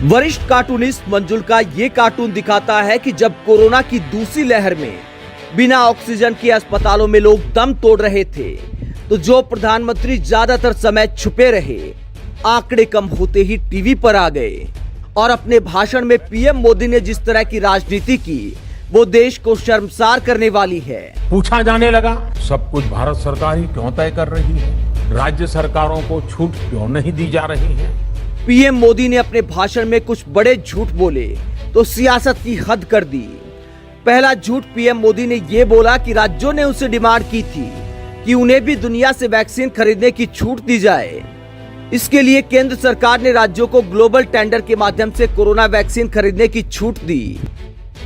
वरिष्ठ कार्टूनिस्ट मंजुल का ये कार्टून दिखाता है कि जब कोरोना की दूसरी लहर में बिना ऑक्सीजन के अस्पतालों में लोग दम तोड़ रहे थे, तो जो प्रधानमंत्री ज्यादातर समय छुपे रहे, आंकड़े कम होते ही टीवी पर आ गए और अपने भाषण में पीएम मोदी ने जिस तरह की राजनीति की, वो देश को शर्मसार करने वाली है। पूछा जाने लगा, सब कुछ भारत सरकार ही क्यों तय कर रही है? राज्य सरकारों को छूट क्यों नहीं दी जा रही है? पीएम मोदी ने अपने भाषण में कुछ बड़े झूठ बोले तो सियासत की हद कर दी। पहला झूठ पीएम मोदी ने ये बोला कि राज्यों ने उनसे डिमांड की थी कि उन्हें भी दुनिया से वैक्सीन खरीदने की छूट दी जाए। इसके लिए केंद्र सरकार ने राज्यों को ग्लोबल टेंडर के माध्यम से कोरोना वैक्सीन खरीदने की छूट दी।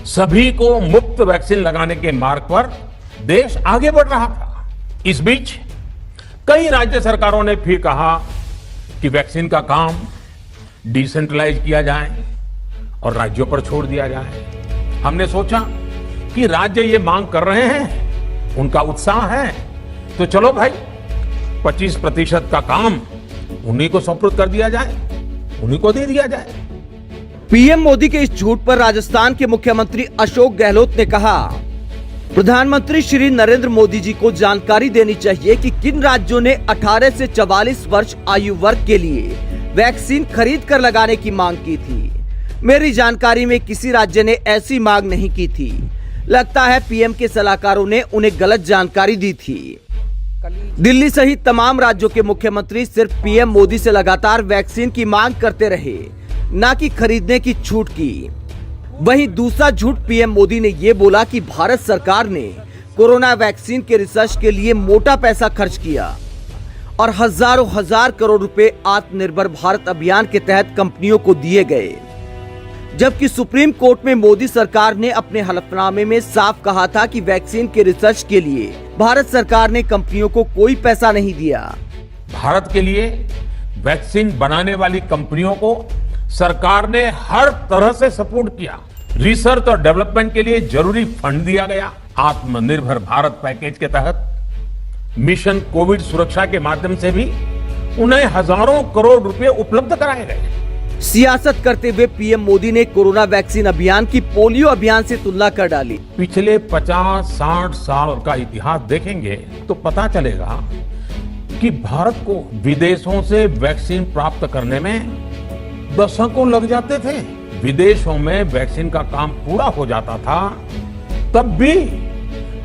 सभी को मुफ्त वैक्सीन लगाने के मार्ग पर देश आगे बढ़ रहा था। इस बीच कई राज्य सरकारों ने फिर कहा कि वैक्सीन का काम डिसेंट्रलाइज किया जाए और राज्यों पर छोड़ दिया जाए। हमने सोचा कि राज्य ये मांग कर रहे हैं, उनका उत्साह है, तो चलो भाई 25% का काम उन्हीं को सुपुर्द कर दिया जाए, उन्हीं को दे दिया जाए। पीएम मोदी के इस झूठ पर राजस्थान के मुख्यमंत्री अशोक गहलोत ने कहा, प्रधानमंत्री श्री नरेंद्र मोदी जी को जानकारी देनी चाहिए कि किन राज्यों ने 18 से 44 वर्ष आयु वर्ग के लिए वैक्सीन खरीद कर लगाने की मांग की थी। मेरी जानकारी में किसी राज्य ने ऐसी मांग नहीं की थी। लगता है पीएम के सलाहकारों ने उन्हें गलत जानकारी दी थी। दिल्ली सहित तमाम राज्यों के मुख्यमंत्री सिर्फ पीएम मोदी से लगातार वैक्सीन की मांग करते रहे, न कि खरीदने की छूट की। वहीं दूसरा झूठ पीएम मोदी ने ये बोला कि भारत सरकार ने कोरोना वैक्सीन के रिसर्च के लिए मोटा पैसा खर्च किया और हजारों हजार करोड़ रुपए आत्मनिर्भर भारत अभियान के तहत कंपनियों को दिए गए, जबकि सुप्रीम कोर्ट में मोदी सरकार ने अपने हलफनामे में साफ कहा था कि वैक्सीन के रिसर्च के लिए भारत सरकार ने कंपनियों को कोई पैसा नहीं दिया। भारत के लिए वैक्सीन बनाने वाली कंपनियों को सरकार ने हर तरह से सपोर्ट किया। रिसर्च और डेवलपमेंट के लिए जरूरी फंड दिया गया। आत्मनिर्भर भारत पैकेज के तहत मिशन कोविड सुरक्षा के माध्यम से भी उन्हें हजारों करोड़ रुपए उपलब्ध कराए गए। सियासत करते हुए पीएम मोदी ने कोरोना वैक्सीन अभियान की पोलियो अभियान से तुलना कर डाली। पिछले 50-60 साल का इतिहास देखेंगे तो पता चलेगा कि भारत को विदेशों से वैक्सीन प्राप्त करने में दशकों लग जाते थे। विदेशों में वैक्सीन का काम पूरा हो जाता था, तब भी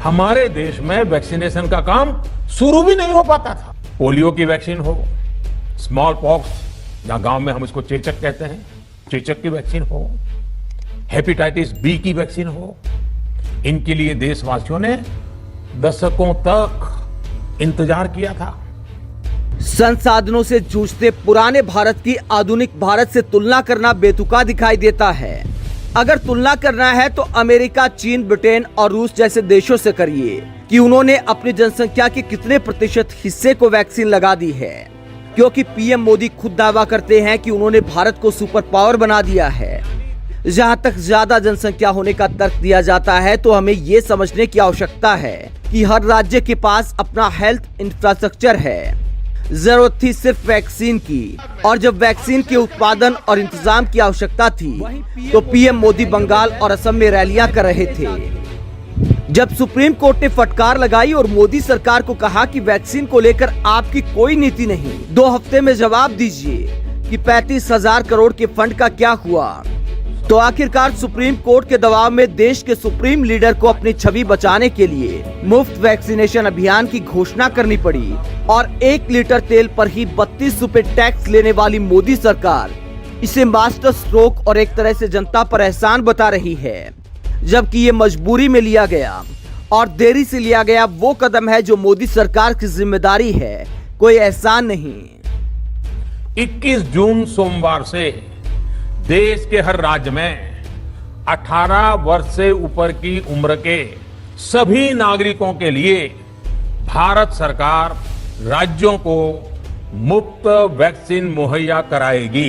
हमारे देश में वैक्सीनेशन का काम शुरू भी नहीं हो पाता था। पोलियो की वैक्सीन हो, स्मॉल पॉक्स, जहां गांव में हम इसको चेचक कहते हैं, चेचक की वैक्सीन हो, हेपेटाइटिस बी की वैक्सीन हो, इनके लिए देशवासियों ने दशकों तक इंतजार किया था। संसाधनों से जूझते पुराने भारत की आधुनिक भारत से तुलना करना बेतुका दिखाई देता है। अगर तुलना करना है तो अमेरिका, चीन, ब्रिटेन और रूस जैसे देशों से करिए कि उन्होंने अपनी जनसंख्या के कितने प्रतिशत हिस्से को वैक्सीन लगा दी है, क्योंकि पीएम मोदी खुद दावा करते हैं कि उन्होंने भारत को सुपर पावर बना दिया है। जहां तक ज्यादा जनसंख्या होने का तर्क दिया जाता है, तो हमें ये समझने की आवश्यकता है कि हर राज्य के पास अपना हेल्थ इंफ्रास्ट्रक्चर है। जरूरत थी सिर्फ वैक्सीन की, और जब वैक्सीन के उत्पादन और इंतजाम की आवश्यकता थी, तो पीएम मोदी बंगाल और असम में रैलियां कर रहे थे। जब सुप्रीम कोर्ट ने फटकार लगाई और मोदी सरकार को कहा कि वैक्सीन को लेकर आपकी कोई नीति नहीं, 2 हफ्ते में जवाब दीजिए कि 35,000 करोड़ के फंड का क्या हुआ, तो आखिरकार सुप्रीम कोर्ट के दबाव में देश के सुप्रीम लीडर को अपनी छवि बचाने के लिए मुफ्त वैक्सीनेशन अभियान की घोषणा करनी पड़ी। और 1 लीटर तेल पर ही 32 रुपए टैक्स लेने वाली मोदी सरकार इसे मास्टर स्ट्रोक और एक तरह से जनता पर एहसान बता रही है, जबकि ये मजबूरी में लिया गया और देरी से लिया गया वो कदम है जो मोदी सरकार की जिम्मेदारी है, कोई एहसान नहीं। 21 जून सोमवार से देश के हर राज्य में 18 वर्ष से ऊपर की उम्र के सभी नागरिकों के लिए भारत सरकार राज्यों को मुफ्त वैक्सीन मुहैया कराएगी।